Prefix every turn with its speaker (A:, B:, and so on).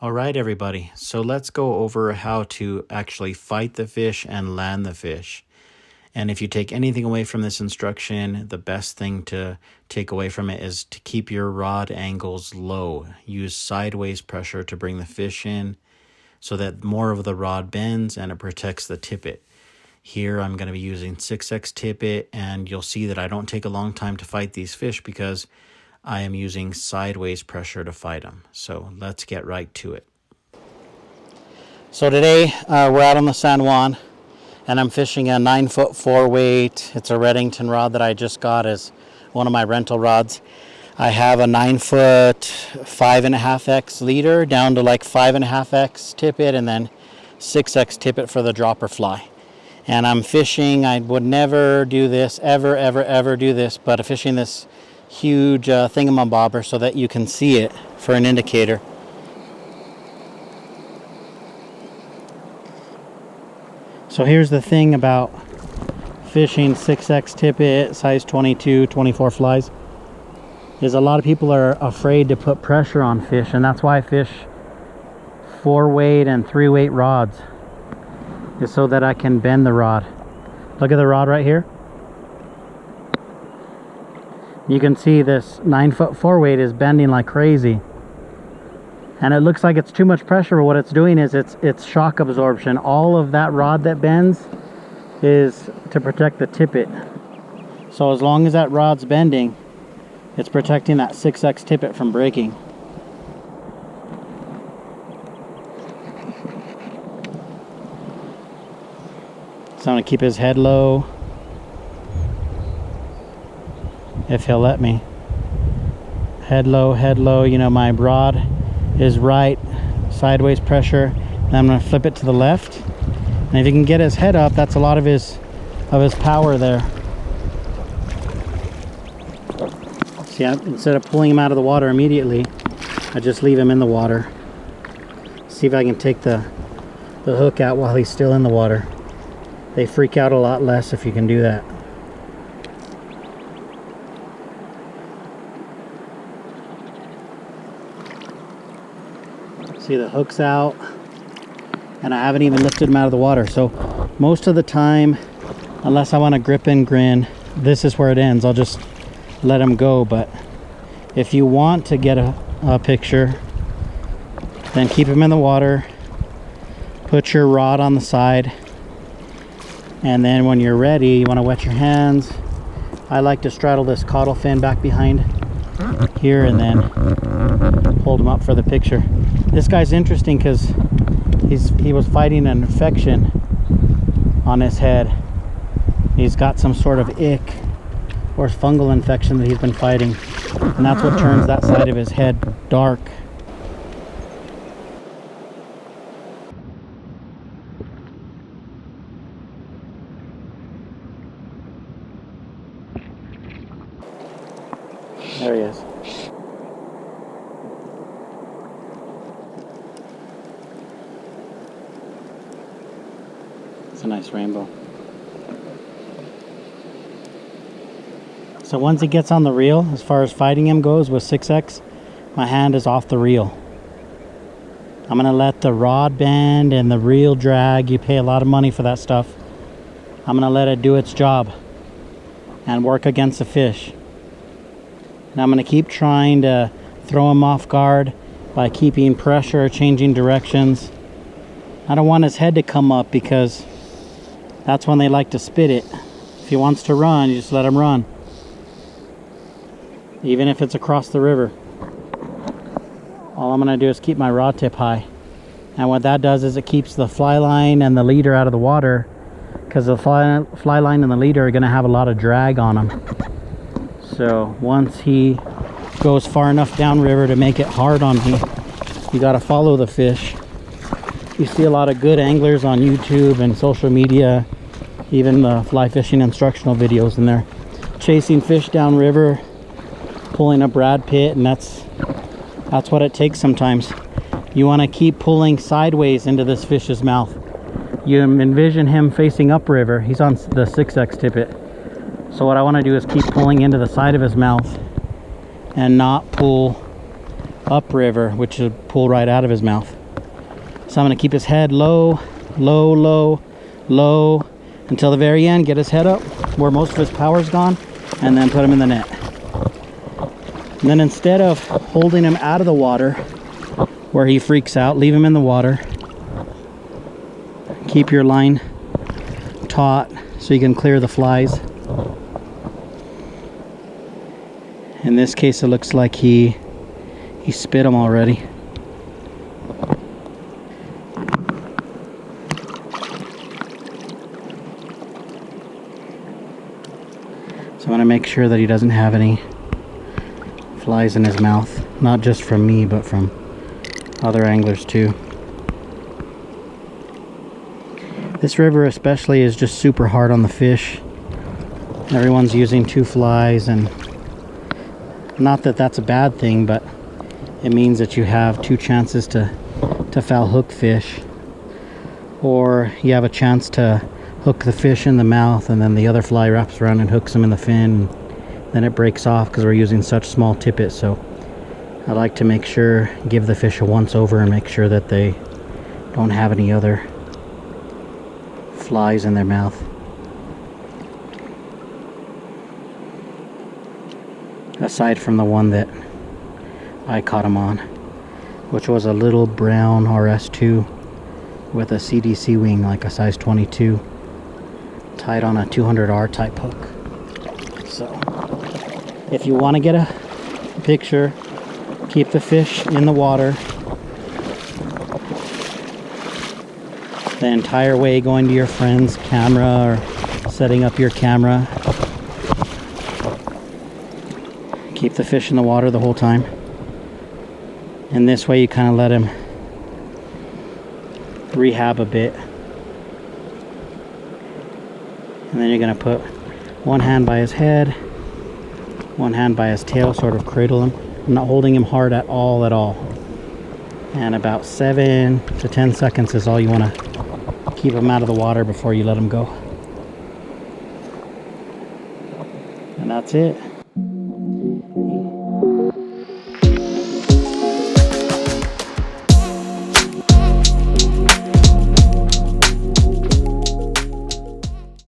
A: All right, everybody. So let's go over how to actually fight the fish and land the fish. And if you take anything away from this instruction, the best thing to take away from it is to keep your rod angles low. Use sideways pressure to bring the fish in so that more of the rod bends and it protects the tippet. Here I'm going to be using 6X tippet, and you'll see that I don't take a long time to fight these fish because I am using sideways pressure to fight them. So let's get right to it. So today we're out on the San Juan and I'm fishing a 9-foot 4-weight. It's a Redington rod that I just got as one of my rental rods. I have a 9-foot 5.5X leader down to like 5.5X tippet and then 6X tippet for the dropper fly. And I'm fishing, I would never do this, ever do this, but I'm fishing this huge thingamabobber so that you can see it for an indicator. So here's the thing about fishing 6X tippet, size 22, 24 flies, is a lot of people are afraid to put pressure on fish, and that's why I fish 4-weight and 3-weight rods, is so that I can bend the rod. Look at the rod right here. You can see this 9-foot 4-weight is bending like crazy. And it looks like it's too much pressure, but what it's doing is it's shock absorption. All of that rod that bends is to protect the tippet. So as long as that rod's bending, it's protecting that 6X tippet from breaking. So I'm going to keep his head low, if he'll let me. Head low, you know, my rod is right, sideways pressure. Then I'm going to flip it to the left. And if you can get his head up, that's a lot of his power there. See, instead of pulling him out of the water immediately, I just leave him in the water. See if I can take the hook out while he's still in the water. They freak out a lot less if you can do that. See, the hook's out and I haven't even lifted him out of the water. So most of the time, unless I want to grip and grin, this is where it ends. I'll just let him go. But if you want to get a picture, then keep him in the water, put your rod on the side, and then when you're ready, you want to wet your hands. I like to straddle this caudal fin back behind here and then hold him up for the picture. This guy's interesting because he was fighting an infection on his head. He's got some sort of ick or fungal infection that he's been fighting, and that's what turns that side of his head dark. There he is. It's a nice rainbow. So once he gets on the reel, as far as fighting him goes with 6X, my hand is off the reel. I'm going to let the rod bend and the reel drag. You pay a lot of money for that stuff. I'm going to let it do its job and work against the fish. And I'm going to keep trying to throw him off guard by keeping pressure, changing directions. I don't want his head to come up because that's when they like to spit it. If he wants to run, you just let him run. Even if it's across the river. All I'm going to do is keep my rod tip high. And what that does is it keeps the fly line and the leader out of the water, because the fly line and the leader are going to have a lot of drag on them. So once he goes far enough downriver to make it hard on me, you got to follow the fish. You see a lot of good anglers on YouTube and social media, even the fly fishing instructional videos, and they're chasing fish downriver, pulling a Brad Pitt, and that's what it takes sometimes. You want to keep pulling sideways into this fish's mouth. You envision him facing upriver. He's on the 6X tippet. So what I want to do is keep pulling into the side of his mouth and not pull upriver, which should pull right out of his mouth. So I'm going to keep his head low, low, low, low, until the very end. Get his head up where most of his power's gone, and then put him in the net. And then instead of holding him out of the water where he freaks out, leave him in the water. Keep your line taut so you can clear the flies. In this case, it looks like he spit them already. So I want to make sure that he doesn't have any flies in his mouth, not just from me, but from other anglers too. This river especially is just super hard on the fish. Everyone's using 2 flies, and not that that's a bad thing, but it means that you have 2 chances to foul hook fish, or you have a chance to hook the fish in the mouth and then the other fly wraps around and hooks him in the fin. Then it breaks off because we're using such small tippet. So I like to make sure, give the fish a once over and make sure that they don't have any other flies in their mouth. Aside from the one that I caught him on, which was a little brown RS2 with a CDC wing, like a size 22, tied on a 200R type hook. So if you want to get a picture, keep the fish in the water the entire way going to your friend's camera or setting up your camera. Keep the fish in the water the whole time. And this way you kind of let him rehab a bit. And then you're going to put one hand by his head, one hand by his tail, sort of cradle him. I'm not holding him hard at all. And about 7 to 10 seconds is all you want to keep him out of the water before you let him go. And that's it.